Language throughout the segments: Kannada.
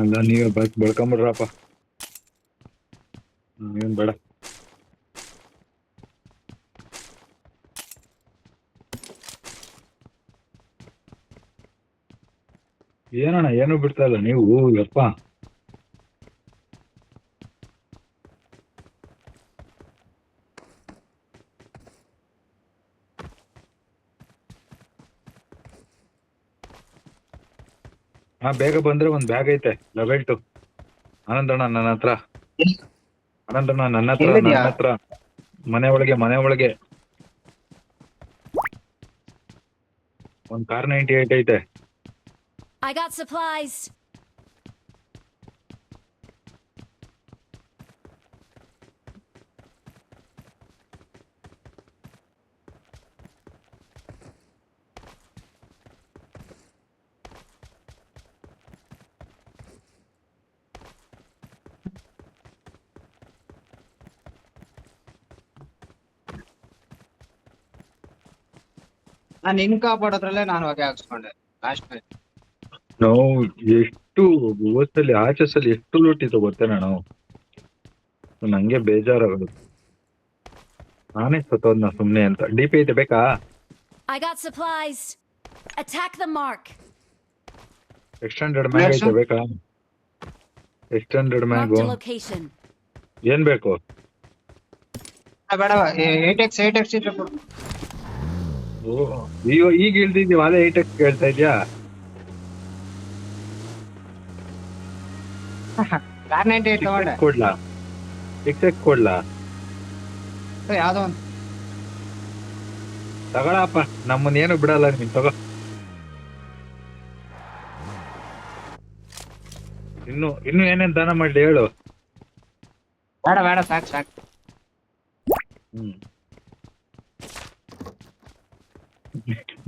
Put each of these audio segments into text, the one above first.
ಅಲ್ಲ ನೀವೇ ಬಳ್ಕೊಂಬಿಡ್ರಪ್ಪ. ನೀವೇನ್ ಬೇಡ. ಏನಣ್ಣ ಏನು ಬಿಡ್ತಾ ಇಲ್ಲ ನೀವು ಯಪ್ಪ. ಹಾ ಬೇಗ ಬಂದ್ರೆ ಒಂದ್ ಬ್ಯಾಗ್ ಐತೆ ಲೆವೆಲ್ 2. ಆನಂದಣ್ಣ ನನ್ನ ಹತ್ರ. ಆನಂದಣ್ಣ ನನ್ನ ಎಲ್ಲಿದ್ಯಾ? ಹತ್ರ ಮನೆ ಒಳಗೆ ಒಂದ್ ಕಾರ್ 98 ಐತೆ. I got supplies. ನಾನು ಇನ್ ಕಾಪಾಡೋದ್ರಲ್ಲೇ ನಾನು ಹೊಗೆ ಹಾಕ್ಸ್ಕೊಂಡೆ ಲಾಸ್ಟ್ ಟೈಮ್. ನಾವು ಎಷ್ಟು ಓದ್ಸಲಿ ಆಚೆ ಸಲ ಎಷ್ಟು ಲೂಟಿತ್ತು ಗೊತ್ತೇನ ನಾವು. ನಂಗೆ ಬೇಜಾರಾಗೋದು. ನಾನೇ ಸತ್ತೋದ್ನ ಸುಮ್ನೆ ಅಂತ. DP ಐತೆ ಬೇಕಾ? I got supplies. Attack the mark. Extended mag ಐತೆ ಬೇಕಾ? Extended Marked mag a location. ಏನ್ ಬೇಕು? ಬೇಡ 8x ಇದ್ರೆ ಕೊಡು. ಅಯ್ಯೋ ಈಗ ಇಳ್ದಿದ್ದೀವಿ ಅದೇ 8x ಕೇಳ್ತಾ ಇದ್ಯಾ? ಕಾರ್ 98 ತಗೊಂಡೆ. ಕೊಡ್ಲಾ 6x ಕೊಡ್ಲಾ? ಯಾವ್ದೋ ಒಂದು ತಗೊಳಪ್ಪ, ನಮ್ಮನ್ನೇನು ಬಿಡಲ್ಲ ನೀನ್ ತಗೋ. ಇನ್ನು ಏನೇನ್ ದಾನ ಮಾಡ್ಲಿ ಹೇಳು. ಬೇಡ ಸಾಕು.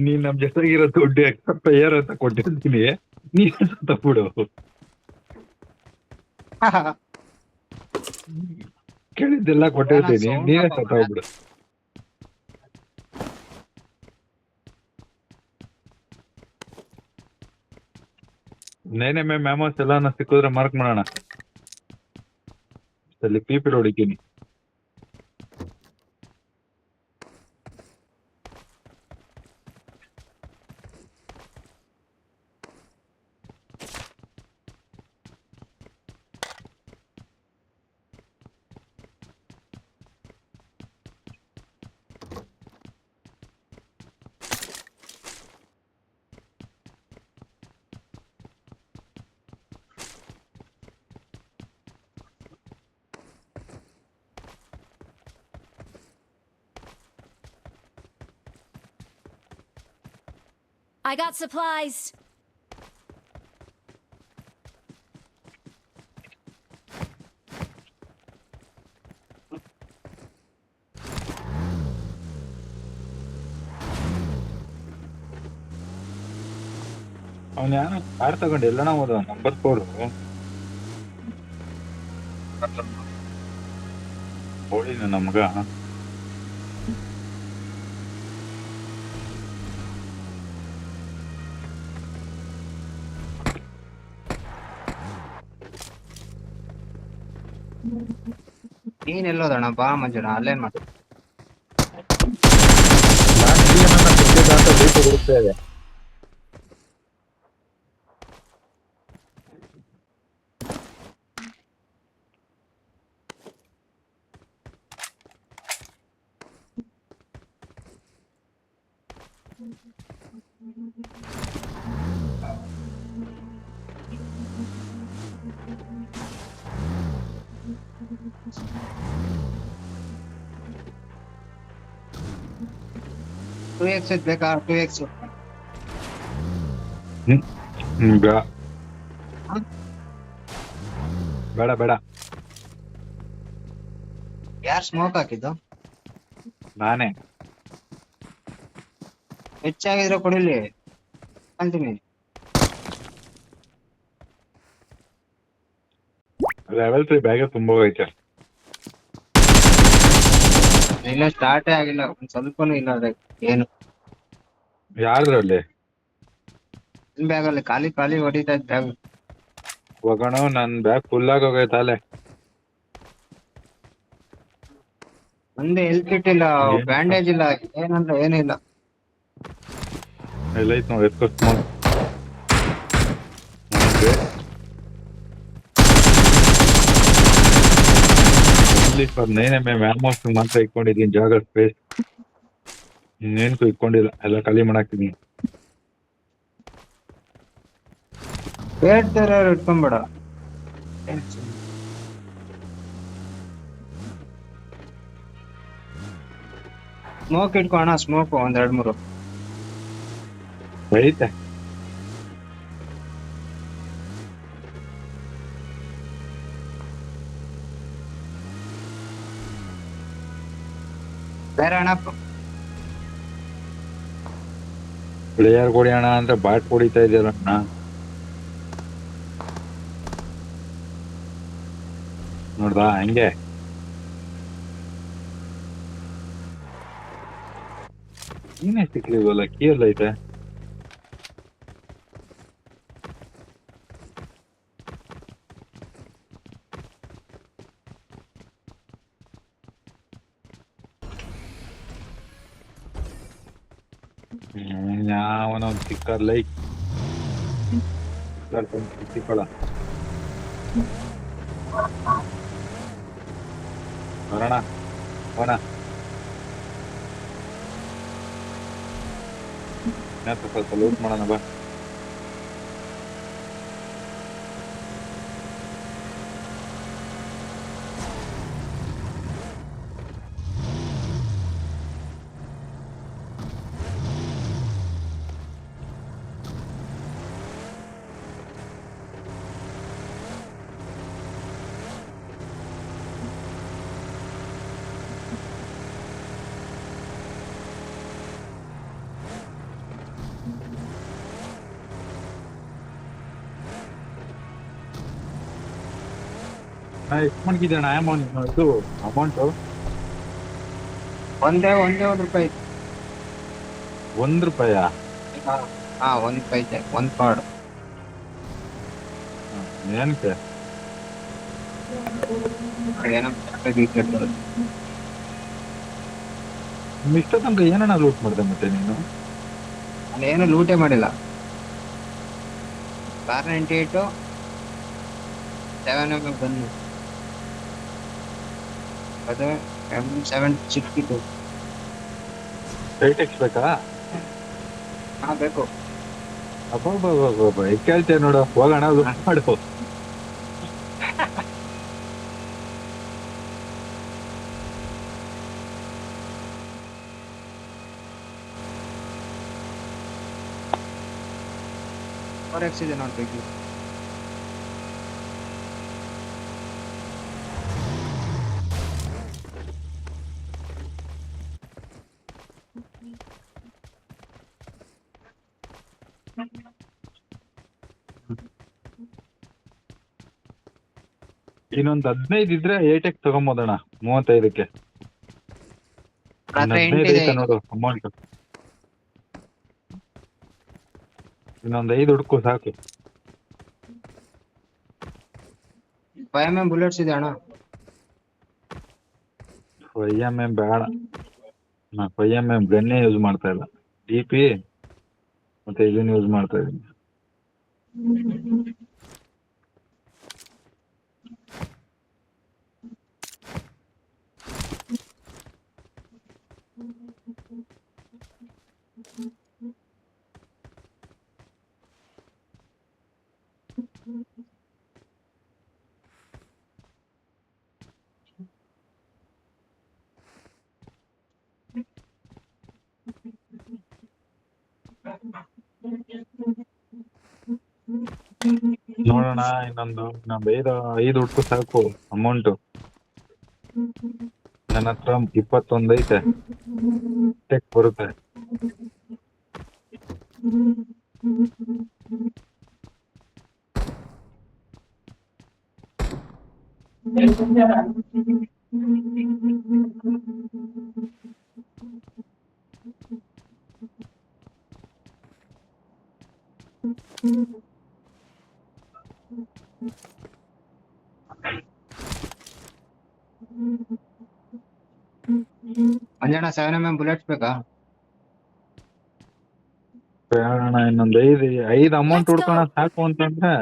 ನೀನ್ ನಮ್ ಜೊತೆಗಿರೋ ದುಡ್ಡು ಎಕ್ಸ್ಟ್ರಾ ಏರ್ ಅಂತ ಕೊಟ್ಟಿರ್ತೀನಿ, ನೀನ್ ತಪ್ಪಿಡು. ಕೇಳಿದ್ದೆಲ್ಲ ಕೊಟ್ಟಿರ್ತೀನಿ, ನೀನೇ ಸತ್ತೋಗ್ಬಿಡು. ನೇನೆ ಮ್ಯಾಮೋಸ್ ಎಲ್ಲ ಸಿಕ್ಕಿದ್ರೆ ಮಾರ್ಕ್ ಮಾಡೋಣ. ಅಲ್ಲಿ PP ಹೊಡಿತೀನಿ. I got supplies. ಅವನ್ ಯಾರ ಕಾರ್ ತಗೊಂಡು ಎಲ್ಲಣ ಹೋದ? ನಂಬರ್ 4 ಹೋಳಿನ ನಮ್ಗ. ನೀನ್ ಎಲ್ಲೋದಣ್ಣ? ಬಾ ಮಂಜುನ ಅಲ್ಲೇನ್ ಮಾಡು. ಕೊಡುತ್ತೇವೆ. ಟೂ ಎಕ್ಸ್ ಬೇಕಾ? 2x ಬೇಡ. ಯಾರು ಸ್ಮೋಕ್ ಹಾಕಿದ್ದು? ನಾನೇ. ಹೆಚ್ಚಾಗಿದ್ರೆ ಕೊಡಿಲಿ ಅಂತೀನಿ. ಲೆವೆಲ್ 3 ಬ್ಯಾಗ್ ತುಂಬ ಹೋಗೈತೆ. ಇಲ್ಲ ಸ್ಟಾರ್ಟೇ ಆಗಿಲ್ಲ, ಒಂದ್ ಸ್ವಲ್ಪನೂ ಇಲ್ಲ ಅದ್ರಾಗ ಏನು. ಯಾರ್ದ್ರಲ್ಲಿ? ಬ್ಯಾಗ್ ಅಲ್ಲಿ ಖಾಲಿ ಹೊಡಿತಾ ಇದ್ದ ಬ್ಯಾಗ್. ಹೋಗೋಣ, ನನ್ ಬ್ಯಾಗ್ ಫುಲ್ ಆಗೋಗೈತೆ ಅಲ್ಲೇ. ಒಂದೇ ಹೆಲ್ತ್ ಕಿಟ್ ಇಲ್ಲ, ಏನ್ ಬ್ಯಾಂಡೇಜ್ ಇಲ್ಲ, ಏನಂದ್ರೆ ಏನಿಲ್ಲ. ಎಲ್ಲೈತ್ ನಾವು ಎತ್ಕೊಸ್ಕೊಂಡು ಫಾರ್ 9mm ಆಲ್ಮೋಸ್ಟ್ ಮಾತ್ರ ಇಟ್ಕೊಂಡಿದ್ದೀನಿ ಜಾಗ ಸ್ಪೇಸ್. ಇನ್ನೇನ್ಕು ಇಟ್ಕೊಂಡಿಲ್ಲ, ಎಲ್ಲ ಖಾಲಿ ಮಾಡಾಕ್ತೀನಿ. ಬೇಡ್ತಾರೆ ಇಟ್ಕೊಂಬೇಡ. ಸ್ಮೋಕ್ ಇಟ್ಕೋ ಅಣ್ಣ, ಸ್ಮೋಕ್ ಒಂದ್ 2-3. ಐತೆ ಬೇರೆ ಅಣ್ಣ ಪ್ಲೇಯರ್ ಕೊಡಿಯೋಣ ಅಂದ್ರೆ ಬಾಟ್ ಹೊಡಿತಾ ಇದೆಯಲ್ಲ ಅಣ್ಣ. ನೋಡ್ದಾ ಹಂಗೆ ಏನೇ ಸಿಕ್ಲಿವಲ್ಲ, ಕೀ ಎಲ್ಲ ಐತೆ. ಯಾವನ ಒಂದು ಸಿಕ್ಕರ್ ಲೈಕ್ ಸಿಕ್ಕಳ ಬರೋಣ ಹೋಣ. ಸ್ವಲ್ಪ ಲೂಟ್ ಮಾಡೋಣ ಬಾ. ಎಷ್ಟು ಮಡಗಿದ್ದಣ್ಣ ಇದು ಅಮೌಂಟು? ಒಂದೇ ₹1. ₹1? ಹಾ, 1 ಪೈಸೆ, 1 ಕಾರ್ಡ್. ಏನಕ್ಕೆ? ಏನೋ ಇಷ್ಟ ತನಕ ಏನಣ್ಣ ಲೂಟ್ ಮಾಡಿದೆ ಮತ್ತೆ ನೀನು? ಏನು ಲೂಟೇ ಮಾಡಿಲ್ಲ. R98 7mm ಗನ್ನು, ಅದು M762. 8x ಬೇಕಾ? ಹಾ ಬೇಕು. ಅಬ್ಬಬ್ಬಬ್ಬಬ್ಬ ಕೇಳ್ತೇವೆ ನೋಡು, ಹೋಗೋಣ ಲೂಟ್ ಮಾಡು. Forex ಇದೆ ನೋಡ್ಬೇಕು. ಇನ್ನೊಂದು 15 ಇದ್ರೆ 8x ತಗೊಂಬೋದಣ್ಣ, 35ಕ್ಕೆ. ಇನ್ನು 15 ಐತೆ ನೋಡು ಅಮೌಂಟ್. ಇನ್ನೊಂದು 5 ಹುಡುಕು ಸಾಕು. 5mm ಬುಲೆಟ್ಸ್ ಇದೆ ಅಣ್ಣ. 5mm ಬೇಡ, ನಾ 5mm ಗನ್ನೇ ಯೂಸ್ ಮಾಡ್ತಾ ಇಲ್ಲ. DP ಮತ್ತೆ ಇದನ್ನ ಯೂಸ್ ಮಾಡ್ತಾ ಇದ್ದೀನಿ. ನೋಡೋಣ, ಇನ್ನೊಂದು 5 ಹುಡುಕು ಸಾಕು ಅಮೌಂಟು. ನನ್ನ ಹತ್ರ 21 ಐತೆ, ಟೆಕ್ ಬರುತ್ತೆ. ಅಂಜಣ್ಣ 7mm ಬುಲೆಟ್ಸ್ ಬೇಕಾ? ಬೇಡ ಇನ್ನೊಂದ್ ಐದ್ ಅಮೌಂಟ್ Let's go. ಹುಡ್ಕೋಣ ಸಾಕು ಅಂತಂದ್ರೆ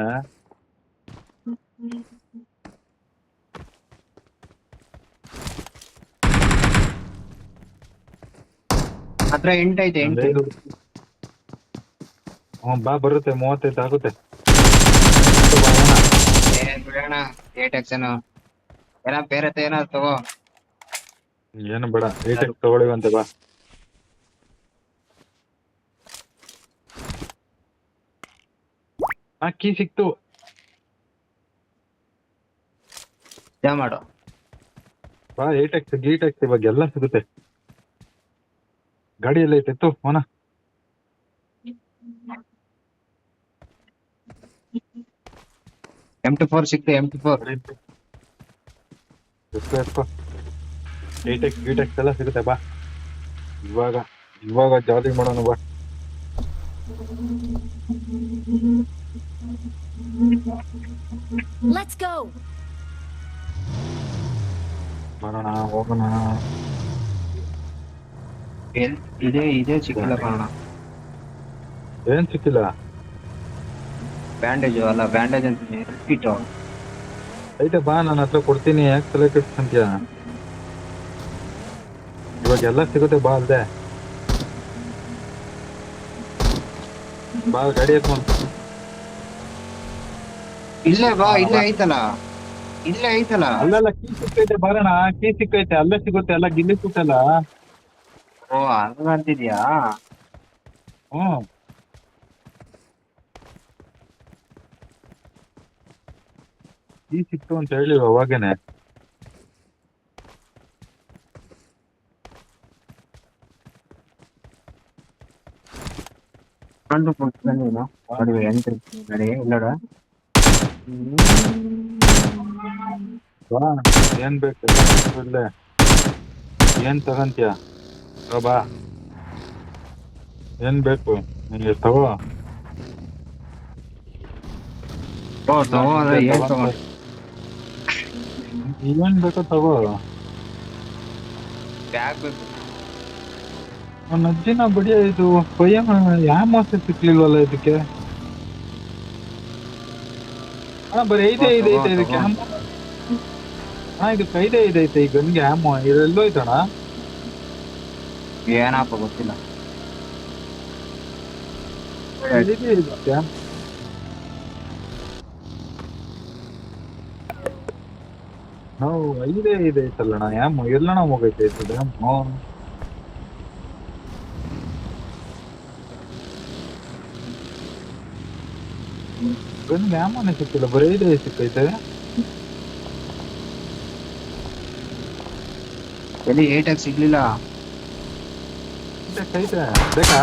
ಹತ್ರ ಎಂಟ್ ಐತೆ, ಎಂಟು. ಬಾ ಬರುತ್ತೆ 35 ಆಗುತ್ತೆ. ಬಿಡೋಣ. ಏಟೆಕ್ಸ್ ಏನೋ ಬೇರೆ ಏನಾದ್ರು ತಗೋ. ಏನು ಬೇಡ 8x ತಗೊಳ್ಳಿವಂತೆ ಬಾ. ಕೀ ಸಿಕ್ತು. ಮಾಡು. ಬಾ 8x ಗೀಟೆಕ್ಸ್ ಇವಾಗ ಎಲ್ಲ ಸಿಗುತ್ತೆ. ಗಾಡಿ ಎಲ್ಲ ಐತೆ ಎತ್ತು ಹೋನ. M24 ಸಿಕ್ತು, M24. ಎತ್ಕೋ 8x ಗೀಟೆಕ್ಸ್ ಎಲ್ಲ ಸಿಗುತ್ತೆ ಬಾ. ಇವಾಗ ಜಾಲಿ ಮಾಡೋಣ ಬಾ. Let's go. ಬರೋಣ ಹೋಗೋಣ. ಇದೇ ಸಿಕ್ಕಿಲ್ಲ ಕಾರಣ. ಏನ್ ಸಿಕ್ಕಿಲ್ಲ? ಬ್ಯಾಂಡೇಜ್ ಅಲ್ಲ, ಬ್ಯಾಂಡೇಜ್ ಅಂತ ಕಿಟ್ಟು. ಐತೆ ಬಾ, ನನ್ನ ಹತ್ರ ಕೊಡ್ತೀನಿ. ಯಾಕೆ ತಲೆ ಕೆಡ್ಸ್ಕೊಂತೀಯ? ಇವಾಗ ಎಲ್ಲ ಸಿಗುತ್ತೆ ಬಾ. ಅಲ್ದೆ ಬಾ, ಗಾಡಿ ಎತ್ಕೊಂಡು. ಇಲ್ಲೇ ಬಾ, ಇಲ್ಲೇ ಐತಲ್ಲ. ಅಲ್ಲೆಲ್ಲ ಕೀ ಸಿಕ್ಕೈತೆ, ಬರೋಣ. ಕೀ ಸಿಕ್ಕೈತೆ, ಅಲ್ಲೇ ಸಿಗುತ್ತೆ. ಎಲ್ಲ ಗಿಲ್ಲಿ ಸಿಕ್ಕಲ್ಲ. ಓ ಹಂಗಂತಿದ್ಯಾ? ಹ್ಮ್, ಕೀ ಸಿಕ್ತು ಅಂತ ಹೇಳಿ ಅವಾಗೇನೆ. ಇಲ್ಲಡ ಬಾ, ಏನ್ ಬೇಕು ಇಲ್ಲೇ. ಏನ್ ತಗಂತೀಯ? ಬಾ, ಏನ್ ಬೇಕು ನಿಂಗೆ ತಗೋ. ಏನ್ ತಗೊಂಡ್ ಏನ್ ಬೇಕೋ ತಗೋ. ಬ್ಯಾಗ್ ಬೇಕು. ನನ್ನ ಅಜ್ಜಿನ ಬಡಿಯ ಇದು ಕೊಯ್ಯ ಯಾವ ಮಾಸ ಸಿಕ್ಲಿಲ್ವಲ್ಲ ಇದಕ್ಕೆ. ಬರೀ ಐದೇ ಇದೈತೆ ಇದಕ್ಕೆ ಆಮೋ. ಇದಕ್ಕೆ ಐದೇ ಇದೈತೆ ಈ ಗನ್ಗೆ ಆಮೋ. ಇದೆಲ್ಲೋ ಐತಣ. ಏನಪ್ಪ ಗೊತ್ತಿಲ್ಲ. ಇದಕ್ಕೆ ನಾವು ಐದೇ ಐತಲ್ಲಣ್ಣ ಆಮೋ. ಎಲ್ಲಣ್ಣ ಹೋಗೈತೆ ಇದು ಆಮೋ. ಗನ್ಗೆ ಆಮೋನೇ ಸಿಕ್ಕಿಲ್ಲ, ಬರೀ ಐದೇ ಸಿಕ್ಕೈತೆ. ಎಲ್ಲಿ 8x ಸಿಗ್ಲಿಲ್ಲ. ಐತೆ ಬೇಕಾ?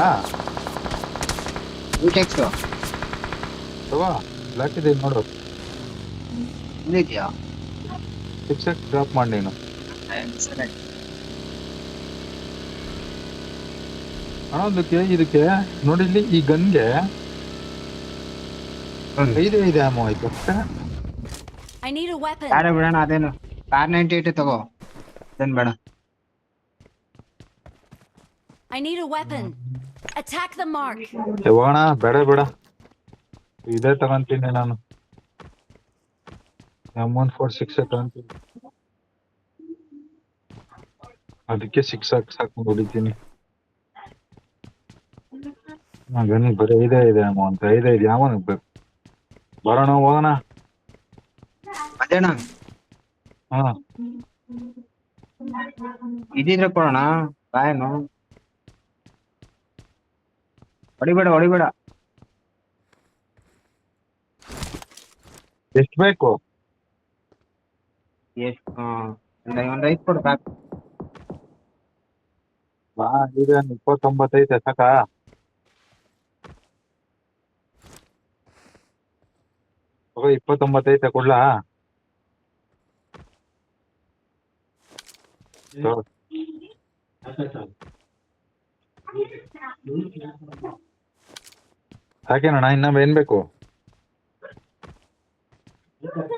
8x ತಗೋ, ಬ್ಲಾಕ್ ಇದೆ ನೋಡು. ಇಲ್ಲಿದ್ಯಾ? 6x ಡ್ರಾಪ್ ಮಾಡಿ ನೀನು. ಇದಕ್ಕೆ ನೋಡಿಲ್ಲಿ ಈ ಗನ್ಗೆ ಐದೇ ಆಮೋ ಆಯ್ತು ಅಷ್ಟೇ. I need a weapon. ಯಾರೇ ಬಿಡೋಣ. ಅದೇನು R98 ತಗೋ, ಅದೇನ್ ಬೇಡ. I need a weapon. Attack the mark. ಹೋಗೋಣ. ಬೇಡ, ಇದೇ ತಗೊಂತೀನಿ ನಾನು. M146 ತಗೊಂತೀನಿ. ಅದಕ್ಕೆ 6x ಹಾಕೊಂಡು ಹೊಡಿತೀನಿ. ಗನಿ ಬರೀ ಐದೇ ಅಮ್ಮ ಅಂತ. ಐದೇ ಯಾವನಿಗೆ ಬೇಕು? ಬರೋಣ ಹೋಗೋಣ. ಅದೇಣ ಹಾ, ಇದಿದ್ರೆ ಕೊಡೋಣ. ಬಾಯನು ಹೊಡಿಬೇಡ. ಎಷ್ಟು ಬೇಕು? ಎಷ್ಟು? ಒಂದ್ 5 ಕೊಡು ಸಾಕು. ಬಾ, ಈಗ 29 ಐತೆ ಸಾಕಾ? ತಗೋ 29 ಐತೆ ಕೊಡ್ಲಾ? ಸಾಕೇನಣ್ಣ? ಇನ್ನೂ ಏನ್ ಬೇಕು?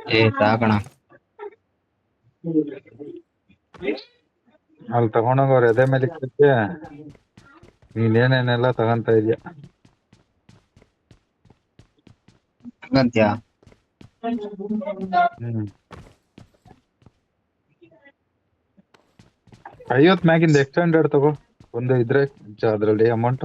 ಏ ಸಾಕಣ. ಅಲ್ಲಿ ತಗೊಂಡೋಗ ಅವ್ರ ಎದೆ ಮೇಲೆ ಇಕ್ಕಕ್ಕೆ ನೀನೇನೇನೆಲ್ಲ ತಗೊಂತ ಇದೀಯ. ಹಂಗಂತ್ಯ. ಹ್ಮ್ 50 ಮ್ಯಾಗಿಂದ ಎಕ್ಸ್ಟೆಂಡೆಡ್ ತಗೋ. ಒಂದು ಇದ್ರೆ ಅದ್ರಲ್ಲಿ ಅಮೌಂಟ್